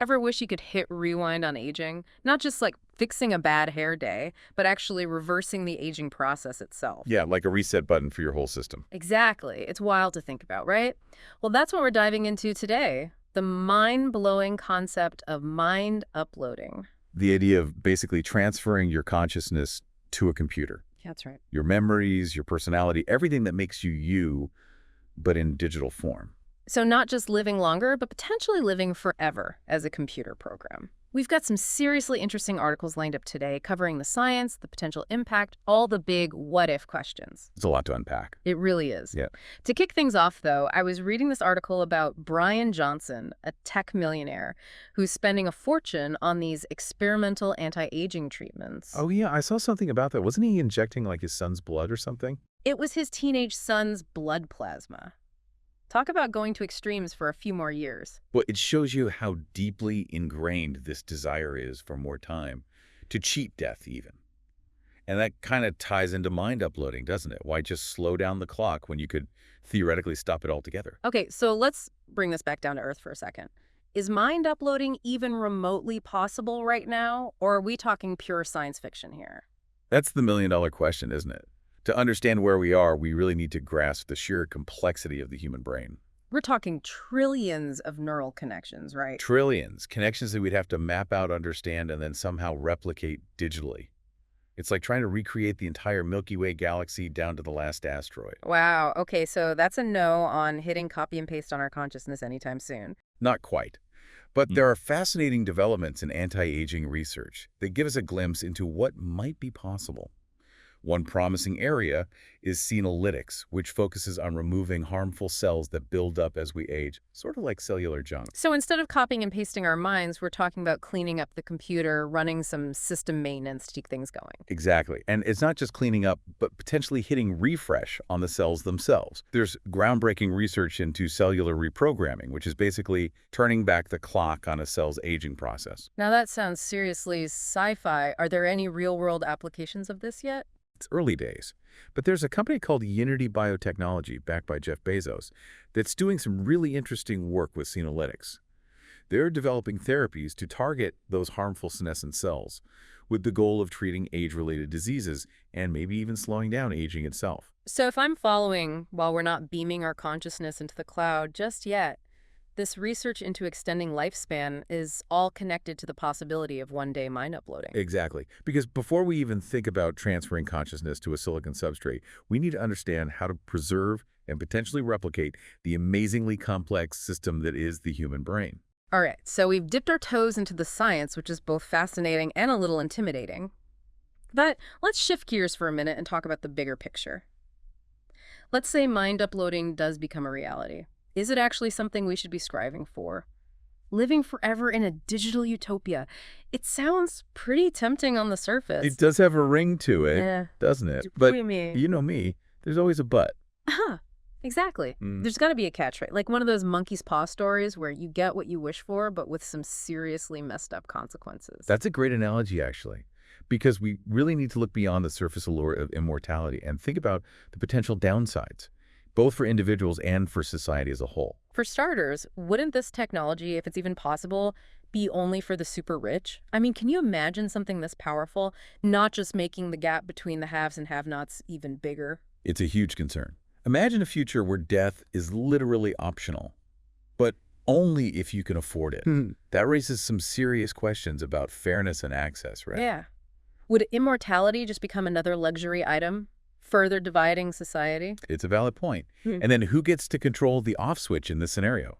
Ever wish you could hit rewind on aging? Not just like fixing a bad hair day, but actually reversing the aging process itself. Yeah, like a reset button for your whole system. Exactly. It's wild to think about, right? Well, that's what we're diving into today. The mind-blowing concept of mind uploading. The idea of basically transferring your consciousness to a computer. Yeah, that's right. Your memories, your personality, everything that makes you you, but in digital form. So not just living longer, but potentially living forever as a computer program. We've got some seriously interesting articles lined up today covering the science, the potential impact, all the big what-if questions. It's a lot to unpack. It really is. Yeah. To kick things off, though, I was reading this article about Brian Johnson, a tech millionaire, who's spending a fortune on these experimental anti-aging treatments. Oh, yeah, I saw something about that. Wasn't he injecting like his son's blood or something? It was his teenage son's blood plasma. Talk about going to extremes for a few more years. Well, it shows you how deeply ingrained this desire is for more time, to cheat death even. And that kind of ties into mind uploading, doesn't it? Why just slow down the clock when you could theoretically stop it altogether? Okay, so let's bring this back down to earth for a second. Is mind uploading even remotely possible right now, or are we talking pure science fiction here? That's the million-dollar question, isn't it? To understand where we are, we really need to grasp the sheer complexity of the human brain. We're talking trillions of neural connections, right? Trillions, connections that we'd have to map out, understand, and then somehow replicate digitally. It's like trying to recreate the entire Milky Way galaxy down to the last asteroid. Wow, okay, so that's a no on hitting copy and paste on our consciousness anytime soon. Not quite. But there are fascinating developments in anti-aging research that give us a glimpse into what might be possible. One promising area is senolytics, which focuses on removing harmful cells that build up as we age, sort of like cellular junk. So instead of copying and pasting our minds, we're talking about cleaning up the computer, running some system maintenance to keep things going. Exactly. And it's not just cleaning up, but potentially hitting refresh on the cells themselves. There's groundbreaking research into cellular reprogramming, which is basically turning back the clock on a cell's aging process. Now that sounds seriously sci-fi. Are there any real-world applications of this yet? It's early days, but there's a company called Unity Biotechnology, backed by Jeff Bezos, that's doing some really interesting work with senolytics. They're developing therapies to target those harmful senescent cells with the goal of treating age-related diseases and maybe even slowing down aging itself. So if I'm following, while we're not beaming our consciousness into the cloud just yet, this research into extending lifespan is all connected to the possibility of one-day mind uploading. Exactly. Because before we even think about transferring consciousness to a silicon substrate, we need to understand how to preserve and potentially replicate the amazingly complex system that is the human brain. All right, so we've dipped our toes into the science, which is both fascinating and a little intimidating. But let's shift gears for a minute and talk about the bigger picture. Let's say mind uploading does become a reality. Is it actually something we should be striving for? Living forever in a digital utopia. It sounds pretty tempting on the surface. It does have a ring to it, doesn't it? But you know me, there's always a but. Huh. Exactly. There's got to be a catch, right? Like one of those monkey's paw stories where you get what you wish for, but with some seriously messed up consequences. That's a great analogy, actually, because we really need to look beyond the surface allure of immortality and think about the potential downsides, both for individuals and for society as a whole. For starters, wouldn't this technology, if it's even possible, be only for the super rich? I mean, can you imagine something this powerful, not just making the gap between the haves and have-nots even bigger? It's a huge concern. Imagine a future where death is literally optional, but only if you can afford it. That raises some serious questions about fairness and access, right? Yeah. Would immortality just become another luxury item, further dividing society? It's a valid point. And then who gets to control the off switch in this scenario?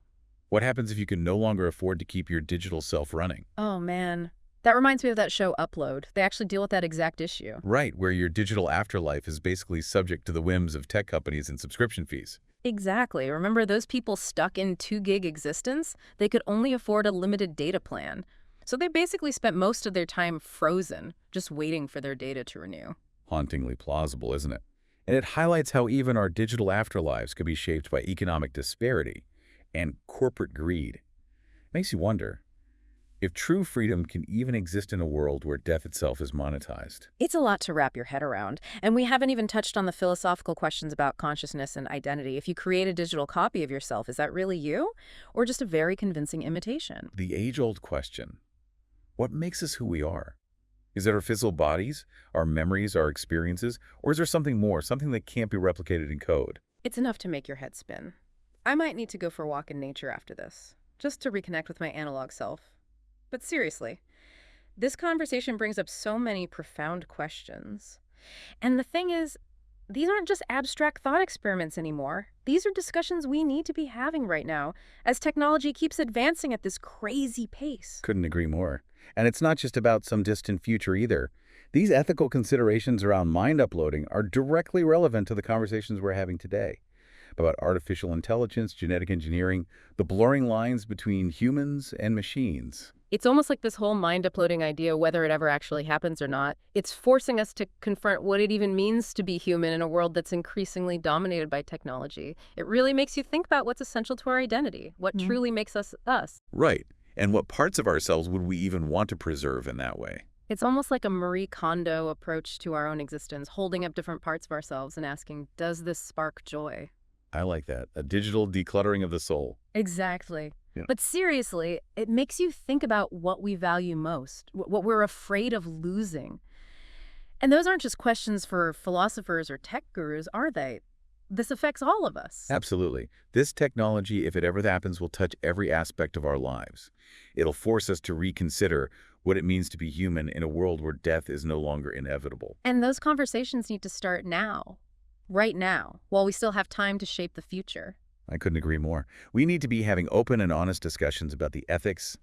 What happens if you can no longer afford to keep your digital self running? Oh, man. That reminds me of that show Upload. They actually deal with that exact issue. Right, where your digital afterlife is basically subject to the whims of tech companies and subscription fees. Exactly. Remember those people stuck in 2-gig existence? They could only afford a limited data plan. So they basically spent most of their time frozen, just waiting for their data to renew. Hauntingly plausible, isn't it? And it highlights how even our digital afterlives could be shaped by economic disparity and corporate greed. Makes you wonder, If true freedom can even exist in a world where death itself is monetized. It's a lot to wrap your head around, and we haven't even touched on the philosophical questions about consciousness and identity. If you create a digital copy of yourself, is that really you? Or just a very convincing imitation? The age-old question, what makes us who we are? Is it our physical bodies, our memories, our experiences, or is there something more, something that can't be replicated in code? It's enough to make your head spin. I might need to go for a walk in nature after this, just to reconnect with my analog self. But seriously, this conversation brings up so many profound questions. And the thing is, these aren't just abstract thought experiments anymore. These are discussions we need to be having right now as technology keeps advancing at this crazy pace. Couldn't agree more. And it's not just about some distant future either. These ethical considerations around mind uploading are directly relevant to the conversations we're having today about artificial intelligence, genetic engineering, the blurring lines between humans and machines. It's almost like this whole mind uploading idea, whether it ever actually happens or not, it's forcing us to confront what it even means to be human in a world that's increasingly dominated by technology. It really makes you think about what's essential to our identity, what truly makes us us. Right. And what parts of ourselves would we even want to preserve in that way? It's almost like a Marie Kondo approach to our own existence, holding up different parts of ourselves and asking, does this spark joy? I like that. A digital decluttering of the soul. Exactly. Yeah. But seriously, it makes you think about what we value most, what we're afraid of losing. And those aren't just questions for philosophers or tech gurus, are they? This affects all of us. Absolutely. This technology, if it ever happens, will touch every aspect of our lives. It'll force us to reconsider what it means to be human in a world where death is no longer inevitable. And those conversations need to start now, right now, while we still have time to shape the future. I couldn't agree more. We need to be having open and honest discussions about the ethics,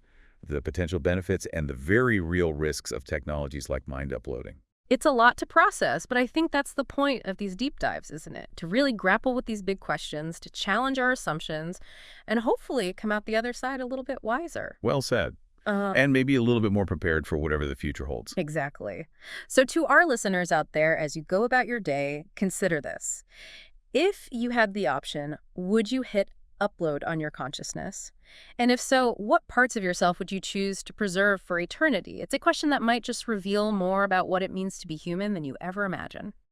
the potential benefits, and the very real risks of technologies like mind uploading. It's a lot to process, but I think that's the point of these deep dives, isn't it? To really grapple with these big questions, to challenge our assumptions, and hopefully come out the other side a little bit wiser. Well said. And maybe a little bit more prepared for whatever the future holds. Exactly. So to our listeners out there, as you go about your day, consider this. If you had the option, would you hit upload on your consciousness? And if so, what parts of yourself would you choose to preserve for eternity? It's a question that might just reveal more about what it means to be human than you ever imagine.